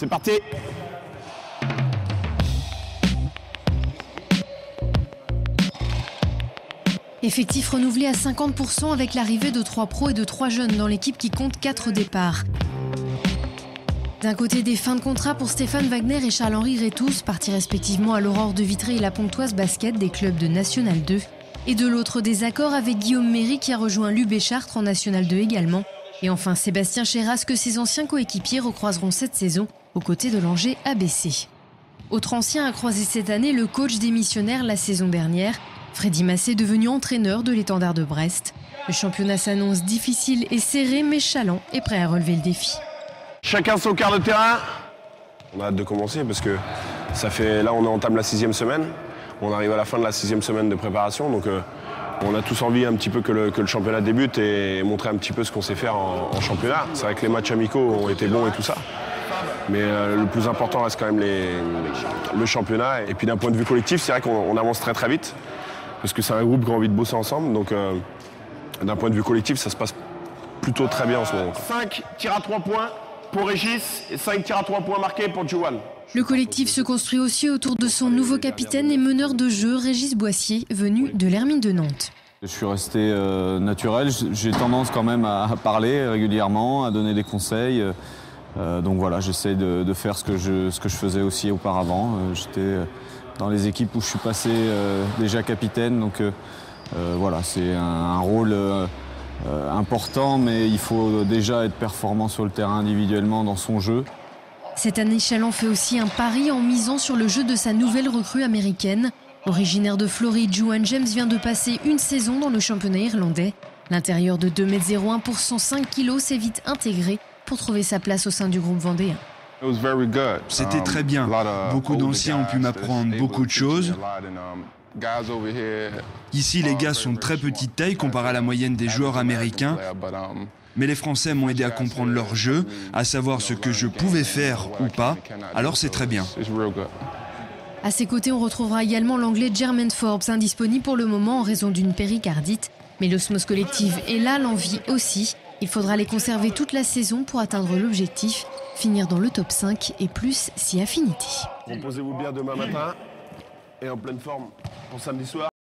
C'est parti. Effectif renouvelé à 50% avec l'arrivée de 3 pros et de 3 jeunes dans l'équipe qui compte 4 départs. D'un côté, des fins de contrat pour Stéphane Wagner et Charles-Henri Rétous, partis respectivement à l'Aurore de Vitré et la Pontoise Basket des clubs de National 2. Et de l'autre, des accords avec Guillaume Méry qui a rejoint l'UB Chartres en National 2 également. Et enfin, Sébastien Chéras que ses anciens coéquipiers recroiseront cette saison aux côtés de l'Angers ABC. Autre ancien a croisé cette année le coach démissionnaire la saison dernière. Freddy Massé devenu entraîneur de l'Étendard de Brest. Le championnat s'annonce difficile et serré, mais Chaland est prêt à relever le défi. Chacun son quart de terrain. On a hâte de commencer parce que là on entame la 6e semaine. On arrive à la fin de la 6e semaine de préparation, donc on a tous envie un petit peu que le championnat débute et montrer un petit peu ce qu'on sait faire en championnat. C'est vrai que les matchs amicaux ont été bons et tout ça. Mais le plus important reste quand même le championnat. Et puis d'un point de vue collectif, c'est vrai qu'on avance très très vite. Parce que c'est un groupe qui a envie de bosser ensemble, donc d'un point de vue collectif, ça se passe plutôt très bien en ce moment. 5 tirs à 3 points pour Régis et 5 tirs à 3 points marqués pour Juan. Le collectif se construit aussi autour de son nouveau capitaine et meneur de jeu, Régis Boissier, venu de l'Hermine de Nantes. Je suis resté naturel, j'ai tendance quand même à parler régulièrement, à donner des conseils. Donc voilà, j'essaie de faire ce que je faisais aussi auparavant. J'étais dans les équipes où je suis passé déjà capitaine, donc voilà, c'est un rôle important, mais il faut déjà être performant sur le terrain individuellement dans son jeu. Cette année, Chaland fait aussi un pari en misant sur le jeu de sa nouvelle recrue américaine. Originaire de Floride, Juan James vient de passer une saison dans le championnat irlandais. L'intérieur de 2,01 m pour 105 kg s'est vite intégré pour trouver sa place au sein du groupe vendéen. C'était très bien. Beaucoup d'anciens ont pu m'apprendre beaucoup de choses. Ici, les gars sont de très petite taille comparé à la moyenne des joueurs américains. Mais les Français m'ont aidé à comprendre leur jeu, à savoir ce que je pouvais faire ou pas. Alors c'est très bien. À ses côtés, on retrouvera également l'Anglais Jermaine Forbes, indisponible pour le moment en raison d'une péricardite. Mais l'osmose collective est là, l'envie aussi. Il faudra les conserver toute la saison pour atteindre l'objectif, finir dans le top 5 et plus si affinité. Reposez-vous bien demain matin et en pleine forme pour samedi soir.